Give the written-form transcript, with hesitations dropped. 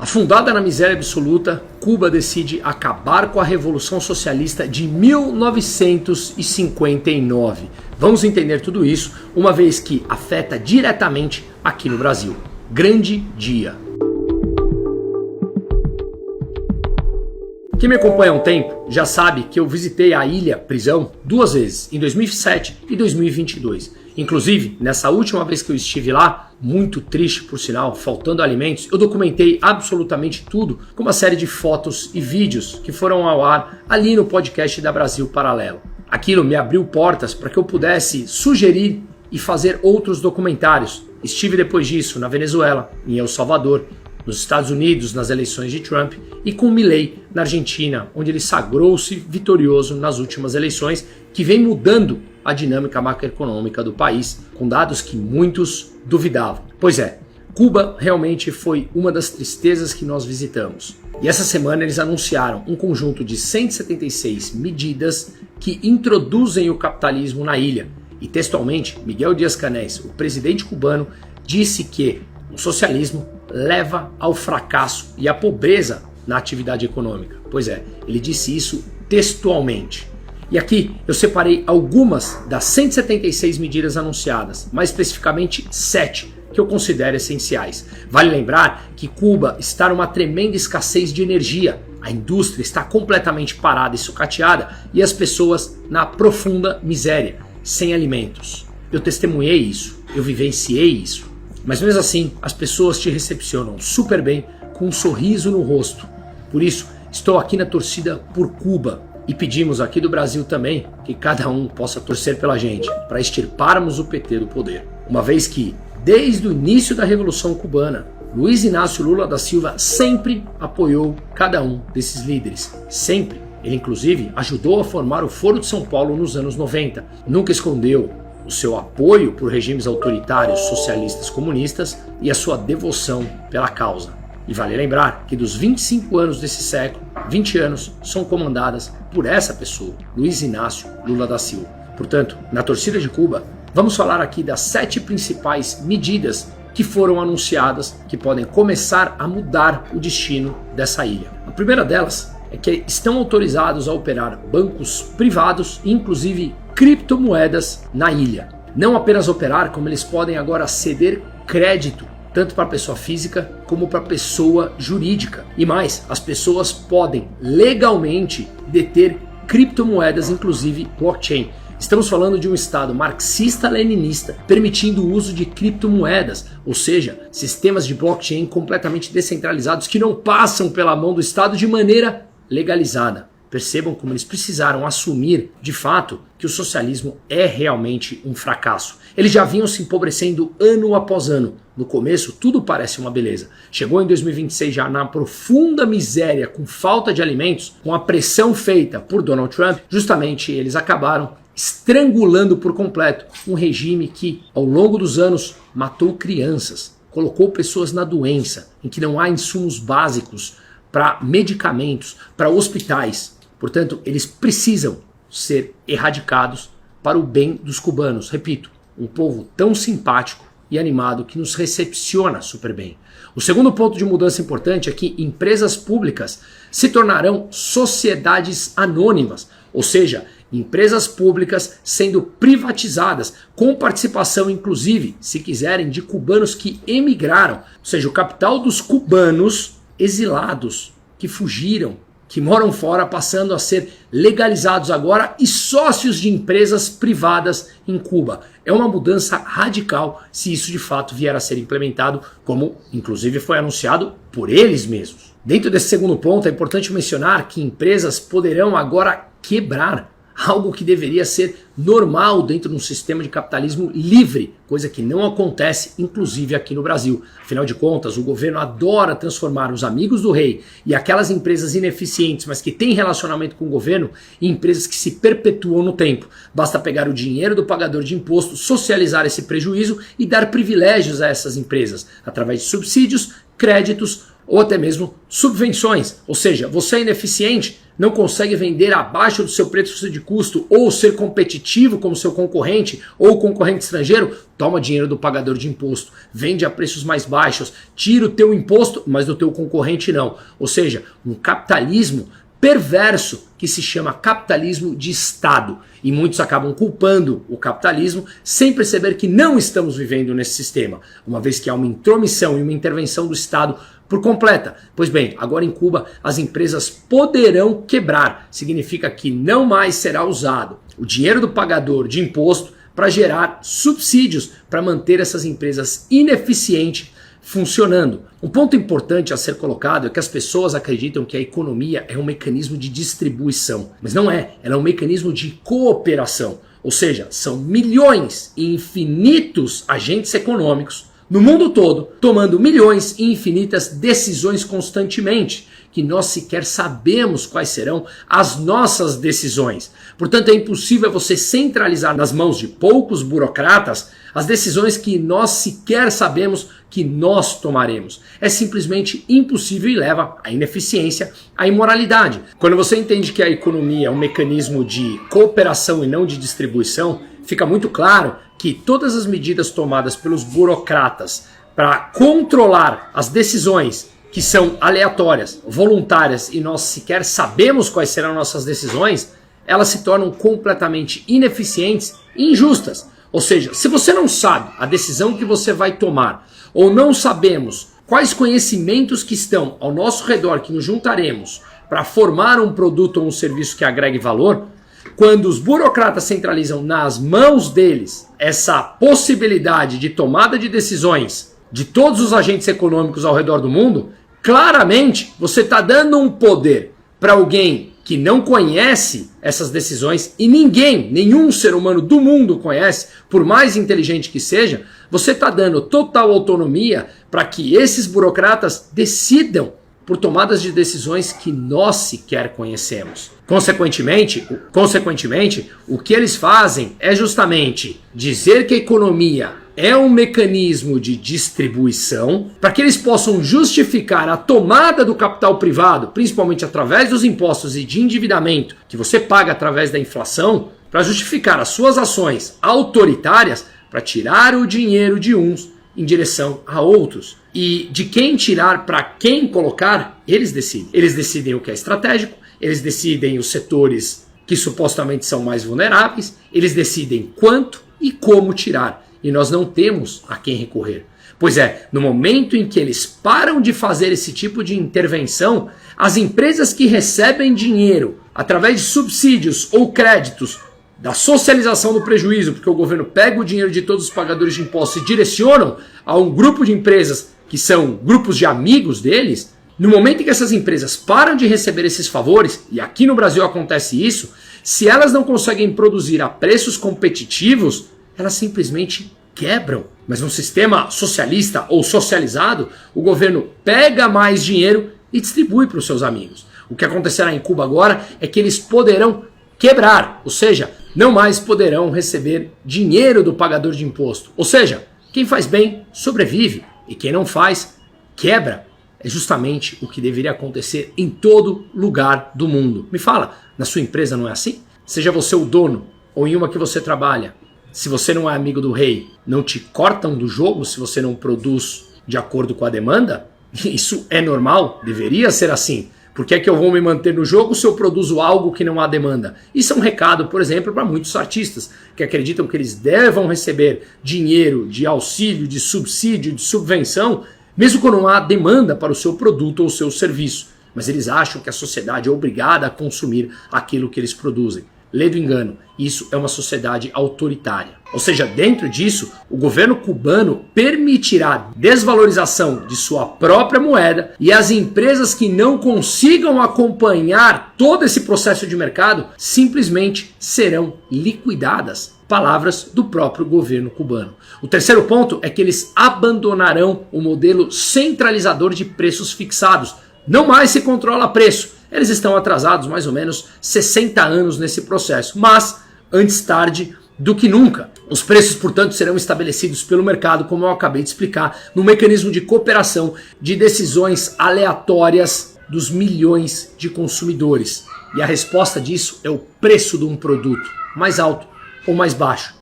Afundada na miséria absoluta, Cuba decide acabar com a Revolução Socialista de 1959. Vamos entender tudo isso, uma vez que afeta diretamente aqui no Brasil. Grande dia! Quem me acompanha há um tempo já sabe que eu visitei a ilha prisão 2 vezes, em 2007 e 2022. Inclusive, nessa última vez que eu estive lá, muito triste por sinal, faltando alimentos, eu documentei absolutamente tudo com uma série de fotos e vídeos que foram ao ar ali no podcast da Brasil Paralelo. Aquilo me abriu portas para que eu pudesse sugerir e fazer outros documentários. Estive depois disso na Venezuela, em El Salvador, nos Estados Unidos nas eleições de Trump e com Milei na Argentina, onde ele sagrou-se vitorioso nas últimas eleições, que vem mudando a dinâmica macroeconômica do país, com dados que muitos duvidavam. Pois é, Cuba realmente foi uma das tristezas que nós visitamos. E essa semana eles anunciaram um conjunto de 176 medidas que introduzem o capitalismo na ilha. E textualmente, Miguel Díaz-Canel, o presidente cubano, disse que o socialismo leva ao fracasso e à pobreza na atividade econômica. Pois é, ele disse isso textualmente. E aqui eu separei algumas das 176 medidas anunciadas, mais especificamente 7 que eu considero essenciais. Vale lembrar que Cuba está numa tremenda escassez de energia, a indústria está completamente parada e sucateada e as pessoas na profunda miséria, sem alimentos. Eu testemunhei isso, eu vivenciei isso. Mas mesmo assim, as pessoas te recepcionam super bem, com um sorriso no rosto. Por isso, estou aqui na torcida por Cuba. E pedimos aqui do Brasil também que cada um possa torcer pela gente, para extirparmos o PT do poder. Uma vez que, desde o início da Revolução Cubana, Luiz Inácio Lula da Silva sempre apoiou cada um desses líderes. Sempre. Ele inclusive ajudou a formar o Foro de São Paulo nos anos 90. Nunca escondeu o seu apoio por regimes autoritários socialistas comunistas e a sua devoção pela causa. E vale lembrar que dos 25 anos desse século, 20 anos são comandadas por essa pessoa, Luiz Inácio Lula da Silva. Portanto, na torcida de Cuba, vamos falar aqui das 7 principais medidas que foram anunciadas que podem começar a mudar o destino dessa ilha. A primeira delas é que estão autorizados a operar bancos privados, inclusive criptomoedas, na ilha. Não apenas operar, como eles podem agora ceder crédito, tanto para a pessoa física como para a pessoa jurídica. E mais, as pessoas podem legalmente deter criptomoedas, inclusive blockchain. Estamos falando de um Estado marxista-leninista permitindo o uso de criptomoedas, ou seja, sistemas de blockchain completamente descentralizados que não passam pela mão do Estado de maneira legalizada. Percebam como eles precisaram assumir, de fato, que o socialismo é realmente um fracasso. Eles já vinham se empobrecendo ano após ano. No começo, tudo parece uma beleza. Chegou em 2026 já na profunda miséria, com falta de alimentos, com a pressão feita por Donald Trump, justamente eles acabaram estrangulando por completo um regime que, ao longo dos anos, matou crianças, colocou pessoas na doença, em que não há insumos básicos para medicamentos, para hospitais. Portanto, eles precisam ser erradicados para o bem dos cubanos. Repito, um povo tão simpático e animado que nos recepciona super bem. O segundo ponto de mudança importante é que empresas públicas se tornarão sociedades anônimas, ou seja, empresas públicas sendo privatizadas, com participação inclusive, se quiserem, de cubanos que emigraram, ou seja, o capital dos cubanos exilados, que fugiram, que moram fora, passando a ser legalizados agora e sócios de empresas privadas em Cuba. É uma mudança radical se isso de fato vier a ser implementado, como inclusive foi anunciado por eles mesmos. Dentro desse segundo ponto, é importante mencionar que empresas poderão agora quebrar, algo que deveria ser normal dentro de um sistema de capitalismo livre, coisa que não acontece, inclusive aqui no Brasil. Afinal de contas, o governo adora transformar os amigos do rei e aquelas empresas ineficientes, mas que têm relacionamento com o governo, em empresas que se perpetuam no tempo. Basta pegar o dinheiro do pagador de imposto, socializar esse prejuízo e dar privilégios a essas empresas, através de subsídios, créditos ou até mesmo subvenções. Ou seja, você é ineficiente, não consegue vender abaixo do seu preço de custo ou ser competitivo como seu concorrente ou concorrente estrangeiro, toma dinheiro do pagador de imposto, vende a preços mais baixos, tira o teu imposto, mas do teu concorrente não. Ou seja, um capitalismo perverso que se chama capitalismo de Estado. E muitos acabam culpando o capitalismo sem perceber que não estamos vivendo nesse sistema, uma vez que há uma intromissão e uma intervenção do Estado por completa. Pois bem, agora em Cuba as empresas poderão quebrar. Significa que não mais será usado o dinheiro do pagador de imposto para gerar subsídios para manter essas empresas ineficientes funcionando. Um ponto importante a ser colocado é que as pessoas acreditam que a economia é um mecanismo de distribuição, mas não é, ela é um mecanismo de cooperação, ou seja, são milhões e infinitos agentes econômicos no mundo todo tomando milhões e infinitas decisões constantemente, que nós sequer sabemos quais serão as nossas decisões. Portanto, é impossível você centralizar nas mãos de poucos burocratas as decisões que nós sequer sabemos que nós tomaremos. É simplesmente impossível e leva à ineficiência, à imoralidade. Quando você entende que a economia é um mecanismo de cooperação e não de distribuição, fica muito claro que todas as medidas tomadas pelos burocratas para controlar as decisões que são aleatórias, voluntárias e nós sequer sabemos quais serão nossas decisões, elas se tornam completamente ineficientes e injustas. Ou seja, se você não sabe a decisão que você vai tomar, ou não sabemos quais conhecimentos que estão ao nosso redor que nos juntaremos para formar um produto ou um serviço que agregue valor, quando os burocratas centralizam nas mãos deles essa possibilidade de tomada de decisões de todos os agentes econômicos ao redor do mundo, claramente você está dando um poder para alguém que não conhece essas decisões e nenhum ser humano do mundo conhece, por mais inteligente que seja, você está dando total autonomia para que esses burocratas decidam por tomadas de decisões que nós sequer conhecemos. Consequentemente, o que eles fazem é justamente dizer que a economia é um mecanismo de distribuição para que eles possam justificar a tomada do capital privado, principalmente através dos impostos e de endividamento que você paga através da inflação, para justificar as suas ações autoritárias para tirar o dinheiro de uns em direção a outros. E de quem tirar para quem colocar, eles decidem. Eles decidem o que é estratégico, eles decidem os setores que supostamente são mais vulneráveis, eles decidem quanto e como tirar. E nós não temos a quem recorrer. Pois é, no momento em que eles param de fazer esse tipo de intervenção, as empresas que recebem dinheiro através de subsídios ou créditos da socialização do prejuízo, porque o governo pega o dinheiro de todos os pagadores de impostos e direcionam a um grupo de empresas que são grupos de amigos deles, no momento em que essas empresas param de receber esses favores, e aqui no Brasil acontece isso, se elas não conseguem produzir a preços competitivos, elas simplesmente quebram. Mas num sistema socialista ou socializado, o governo pega mais dinheiro e distribui para os seus amigos. O que acontecerá em Cuba agora é que eles poderão quebrar, ou seja, não mais poderão receber dinheiro do pagador de imposto. Ou seja, quem faz bem sobrevive e quem não faz, quebra. É justamente o que deveria acontecer em todo lugar do mundo. Me fala, na sua empresa não é assim? Seja você o dono ou em uma que você trabalha, se você não é amigo do rei, não te cortam do jogo se você não produz de acordo com a demanda? Isso é normal, deveria ser assim. Por que é que eu vou me manter no jogo se eu produzo algo que não há demanda? Isso é um recado, por exemplo, para muitos artistas que acreditam que eles devam receber dinheiro de auxílio, de subsídio, de subvenção, mesmo quando não há demanda para o seu produto ou o seu serviço. Mas eles acham que a sociedade é obrigada a consumir aquilo que eles produzem. Lê do engano, isso é uma sociedade autoritária. Ou seja, dentro disso, o governo cubano permitirá desvalorização de sua própria moeda e as empresas que não consigam acompanhar todo esse processo de mercado simplesmente serão liquidadas. Palavras do próprio governo cubano. O terceiro ponto é que eles abandonarão o modelo centralizador de preços fixados. Não mais se controla preço. Eles estão atrasados mais ou menos 60 anos nesse processo, mas antes tarde do que nunca. Os preços, portanto, serão estabelecidos pelo mercado, como eu acabei de explicar, num mecanismo de cooperação de decisões aleatórias dos milhões de consumidores. E a resposta disso é o preço de um produto, mais alto ou mais baixo.